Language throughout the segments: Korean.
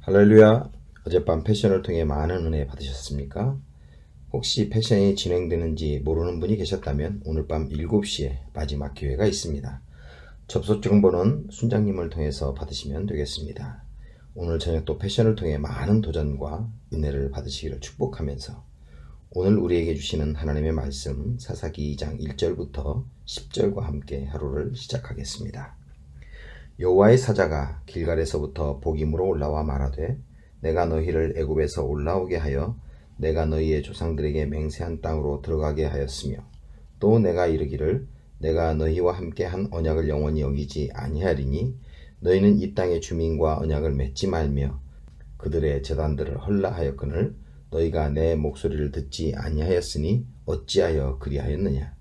할렐루야. 어젯밤 패션을 통해 많은 은혜 받으셨습니까? 혹시 패션이 진행되는지 모르는 분이 계셨다면 오늘 밤 7시에 마지막 기회가 있습니다. 접속 정보는 순장님을 통해서 받으시면 되겠습니다. 오늘 저녁도 패션을 통해 많은 도전과 은혜를 받으시기를 축복하면서 오늘 우리에게 주시는 하나님의 말씀 사사기 2장 1절부터 10절과 함께 하루를 시작하겠습니다. 여호와의 사자가 길갈에서부터 복임으로 올라와 말하되 내가 너희를 애굽에서 올라오게 하여 내가 너희의 조상들에게 맹세한 땅으로 들어가게 하였으며 또 내가 이르기를 내가 너희와 함께 한 언약을 영원히 여기지 아니하리니 너희는 이 땅의 주민과 언약을 맺지 말며 그들의 제단들을 헐라하였거늘 너희가 내 목소리를 듣지 아니하였으니 어찌하여 그리하였느냐.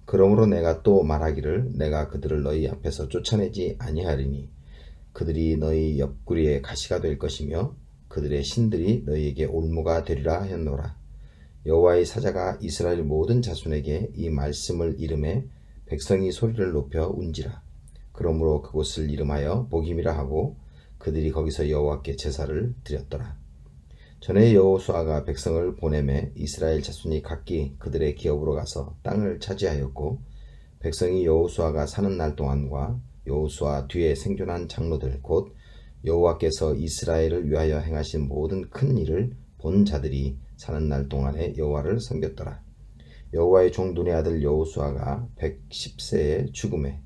그러므로 내가 또 말하기를 내가 그들을 너희 앞에서 쫓아내지 아니하리니 그들이 너희 옆구리에 가시가 될 것이며 그들의 신들이 너희에게 올무가 되리라 하였노라. 여호와의 사자가 이스라엘 모든 자손에게 이 말씀을 이름해 백성이 소리를 높여 운지라. 그러므로 그곳을 이름하여 복임이라 하고 그들이 거기서 여호와께 제사를 드렸더라. 전에 여호수아가 백성을 보내매 이스라엘 자손이 각기 그들의 기업으로 가서 땅을 차지하였고 백성이 여호수아가 사는 날 동안과 여호수아 뒤에 생존한 장로들 곧 여호와께서 이스라엘을 위하여 행하신 모든 큰 일을 본 자들이 사는 날 동안에 여호와를 섬겼더라. 여호와의 종 눈의 아들 여호수아가 110세에 죽음에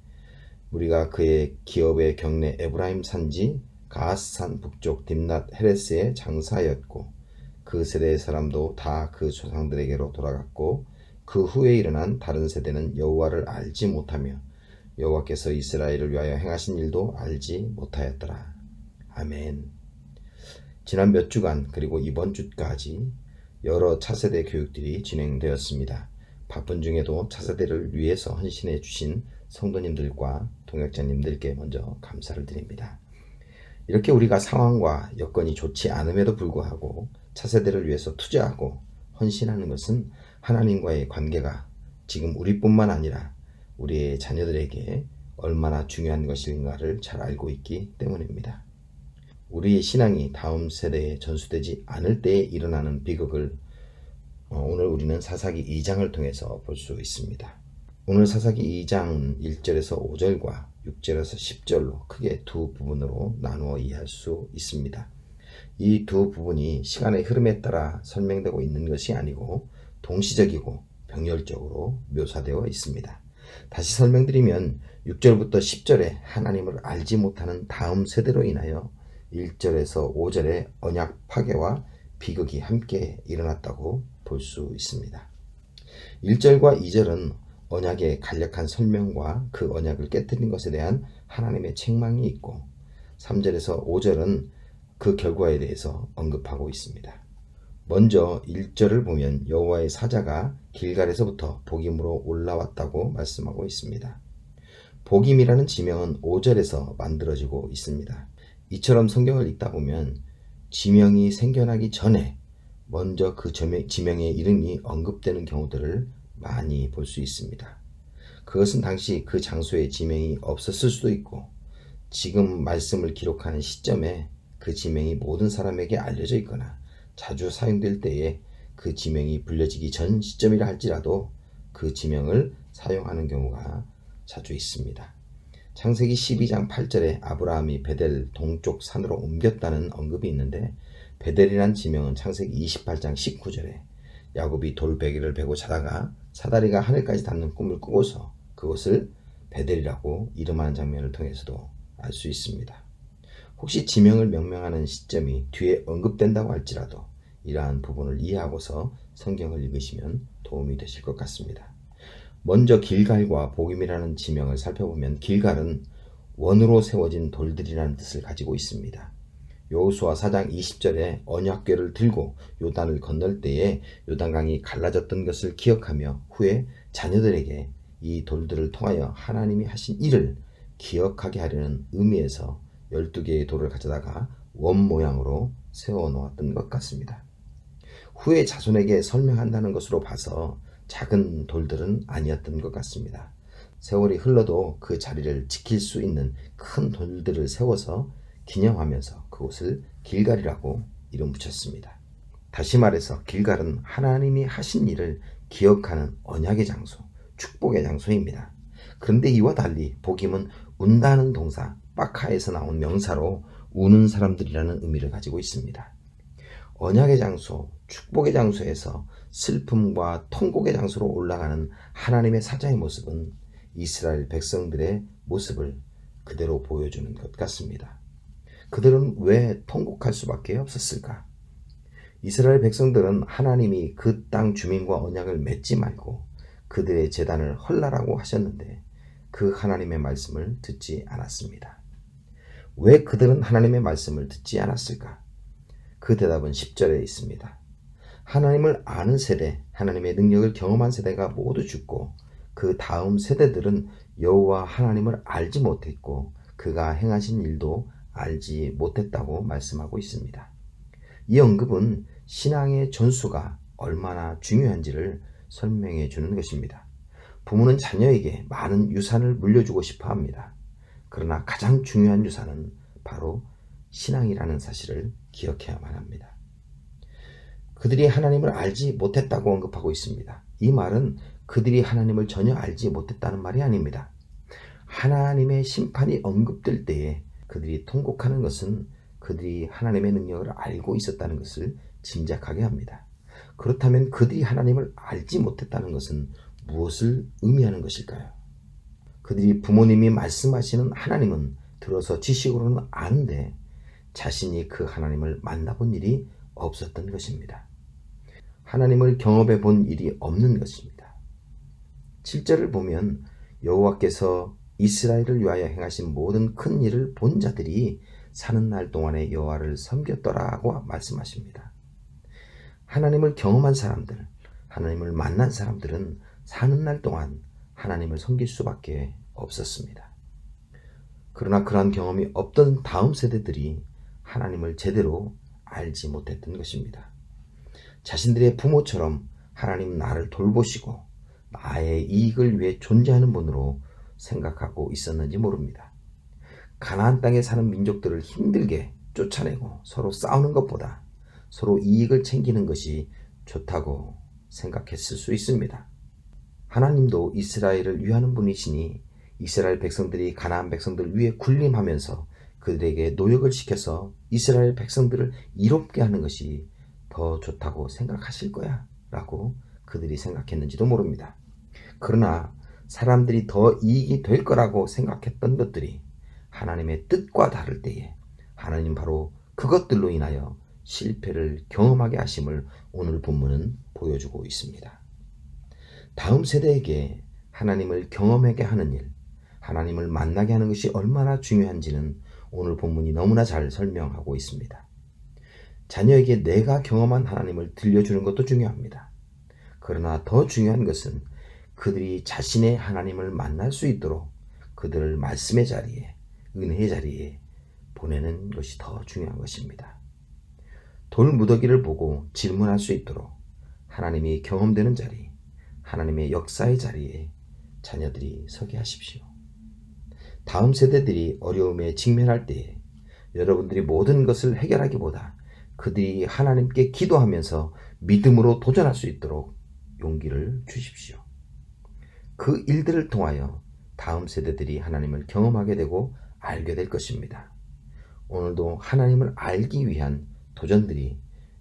무리가 그의 기업의 경내 에브라임 산지 가하스산 북쪽 딥낫 헤레스에 장사하였고 그 세대의 사람도 다 그 조상들에게로 돌아갔고 그 후에 일어난 다른 세대는 여호와를 알지 못하며 여호와께서 이스라엘을 위하여 행하신 일도 알지 못하였더라. 아멘. 지난 몇 주간 그리고 이번 주까지 여러 차세대 교육들이 진행되었습니다. 바쁜 중에도 차세대를 위해서 헌신해 주신 성도님들과 동역자님들께 먼저 감사를 드립니다. 이렇게 우리가 상황과 여건이 좋지 않음에도 불구하고 차세대를 위해서 투자하고 헌신하는 것은 하나님과의 관계가 지금 우리뿐만 아니라 우리의 자녀들에게 얼마나 중요한 것인가를 잘 알고 있기 때문입니다. 우리의 신앙이 다음 세대에 전수되지 않을 때에 일어나는 비극을 오늘 우리는 사사기 2장을 통해서 볼 수 있습니다. 오늘 사사기 2장은 1절에서 5절과 6절에서 10절로 크게 두 부분으로 나누어 이해할 수 있습니다. 이 두 부분이 시간의 흐름에 따라 설명되고 있는 것이 아니고 동시적이고 병렬적으로 묘사되어 있습니다. 다시 설명드리면 6절부터 10절에 하나님을 알지 못하는 다음 세대로 인하여 1절에서 5절에 언약 파괴와 비극이 함께 일어났다고 볼 수 있습니다. 1절과 2절은 언약의 간략한 설명과 그 언약을 깨뜨린 것에 대한 하나님의 책망이 있고 3절에서 5절은 그 결과에 대해서 언급하고 있습니다. 먼저 1절을 보면 여호와의 사자가 길갈에서부터 복임으로 올라왔다고 말씀하고 있습니다. 복임이라는 지명은 5절에서 만들어지고 있습니다. 이처럼 성경을 읽다 보면 지명이 생겨나기 전에 먼저 그 지명의 이름이 언급되는 경우들을 많이 볼 수 있습니다. 그것은 당시 그 장소에 지명이 없었을 수도 있고 지금 말씀을 기록하는 시점에 그 지명이 모든 사람에게 알려져 있거나 자주 사용될 때에 그 지명이 불려지기 전 시점이라 할지라도 그 지명을 사용하는 경우가 자주 있습니다. 창세기 12장 8절에 아브라함이 베델 동쪽 산으로 옮겼다는 언급이 있는데 베델이란 지명은 창세기 28장 19절에 야곱이 돌베개를 베고 자다가 사다리가 하늘까지 닿는 꿈을 꾸고서 그것을 베델이라고 이름하는 장면을 통해서도 알 수 있습니다. 혹시 지명을 명명하는 시점이 뒤에 언급된다고 할지라도 이러한 부분을 이해하고서 성경을 읽으시면 도움이 되실 것 같습니다. 먼저 길갈과 복임이라는 지명을 살펴보면 길갈은 원으로 세워진 돌들이라는 뜻을 가지고 있습니다. 여호수아 4장 20절에 언약궤를 들고 요단을 건널 때에 요단강이 갈라졌던 것을 기억하며 후에 자녀들에게 이 돌들을 통하여 하나님이 하신 일을 기억하게 하려는 의미에서 12개의 돌을 가져다가 원 모양으로 세워 놓았던 것 같습니다. 후에 자손에게 설명한다는 것으로 봐서 작은 돌들은 아니었던 것 같습니다. 세월이 흘러도 그 자리를 지킬 수 있는 큰 돌들을 세워서 기념하면서 그곳을 길갈이라고 이름 붙였습니다. 다시 말해서 길갈은 하나님이 하신 일을 기억하는 언약의 장소, 축복의 장소입니다. 그런데 이와 달리 복임은 운다는 동사 빠카에서 나온 명사로 우는 사람들이라는 의미를 가지고 있습니다. 언약의 장소, 축복의 장소에서 슬픔과 통곡의 장소로 올라가는 하나님의 사자의 모습은 이스라엘 백성들의 모습을 그대로 보여주는 것 같습니다. 그들은 왜 통곡할 수밖에 없었을까? 이스라엘 백성들은 하나님이 그 땅 주민과 언약을 맺지 말고 그들의 제단을 헐라라고 하셨는데 그 하나님의 말씀을 듣지 않았습니다. 왜 그들은 하나님의 말씀을 듣지 않았을까? 그 대답은 10절에 있습니다. 하나님을 아는 세대, 하나님의 능력을 경험한 세대가 모두 죽고 그 다음 세대들은 여호와 하나님을 알지 못했고 그가 행하신 일도 알지 못했다고 말씀하고 있습니다. 이 언급은 신앙의 전수가 얼마나 중요한지를 설명해 주는 것입니다. 부모는 자녀에게 많은 유산을 물려주고 싶어 합니다. 그러나 가장 중요한 유산은 바로 신앙이라는 사실을 기억해야만 합니다. 그들이 하나님을 알지 못했다고 언급하고 있습니다. 이 말은 그들이 하나님을 전혀 알지 못했다는 말이 아닙니다. 하나님의 심판이 언급될 때에 그들이 통곡하는 것은 그들이 하나님의 능력을 알고 있었다는 것을 짐작하게 합니다. 그렇다면 그들이 하나님을 알지 못했다는 것은 무엇을 의미하는 것일까요? 그들이 부모님이 말씀하시는 하나님은 들어서 지식으로는 아는데 자신이 그 하나님을 만나본 일이 없었던 것입니다. 하나님을 경험해 본 일이 없는 것입니다. 7절을 보면 여호와께서 이스라엘을 위하여 행하신 모든 큰 일을 본 자들이 사는 날 동안에 여호와를 섬겼더라고 말씀하십니다. 하나님을 경험한 사람들, 하나님을 만난 사람들은 사는 날 동안 하나님을 섬길 수밖에 없었습니다. 그러나 그러한 경험이 없던 다음 세대들이 하나님을 제대로 알지 못했던 것입니다. 자신들의 부모처럼 하나님 나를 돌보시고 나의 이익을 위해 존재하는 분으로 생각하고 있었는지 모릅니다. 가나안 땅에 사는 민족들을 힘들게 쫓아내고 서로 싸우는 것보다 서로 이익을 챙기는 것이 좋다고 생각했을 수 있습니다. 하나님도 이스라엘을 위하는 분이시니 이스라엘 백성들이 가나안 백성들 위에 군림하면서 그들에게 노역을 시켜서 이스라엘 백성들을 이롭게 하는 것이 더 좋다고 생각하실 거야 라고 그들이 생각했는지도 모릅니다. 그러나 사람들이 더 이익이 될 거라고 생각했던 것들이 하나님의 뜻과 다를 때에 하나님 바로 그것들로 인하여 실패를 경험하게 하심을 오늘 본문은 보여주고 있습니다. 다음 세대에게 하나님을 경험하게 하는 일, 하나님을 만나게 하는 것이 얼마나 중요한지는 오늘 본문이 너무나 잘 설명하고 있습니다. 자녀에게 내가 경험한 하나님을 들려주는 것도 중요합니다. 그러나 더 중요한 것은 그들이 자신의 하나님을 만날 수 있도록 그들을 말씀의 자리에, 은혜의 자리에 보내는 것이 더 중요한 것입니다. 돌무더기를 보고 질문할 수 있도록 하나님이 경험되는 자리, 하나님의 역사의 자리에 자녀들이 서게 하십시오. 다음 세대들이 어려움에 직면할 때에 여러분들이 모든 것을 해결하기보다 그들이 하나님께 기도하면서 믿음으로 도전할 수 있도록 용기를 주십시오. 그 일들을 통하여 다음 세대들이 하나님을 경험하게 되고 알게 될 것입니다. 오늘도 하나님을 알기 위한 도전들이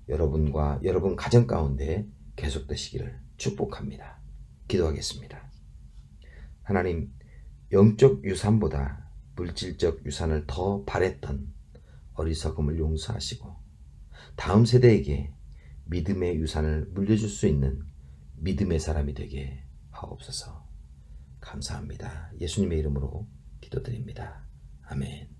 여러분과 여러분 가정 가운데 계속되시기를 축복합니다. 기도하겠습니다. 하나님, 영적 유산보다 물질적 유산을 더 바랬던 어리석음을 용서하시고 다음 세대에게 믿음의 유산을 물려줄 수 있는 믿음의 사람이 되게 하옵소서. 감사합니다. 예수님의 이름으로 기도드립니다. 아멘.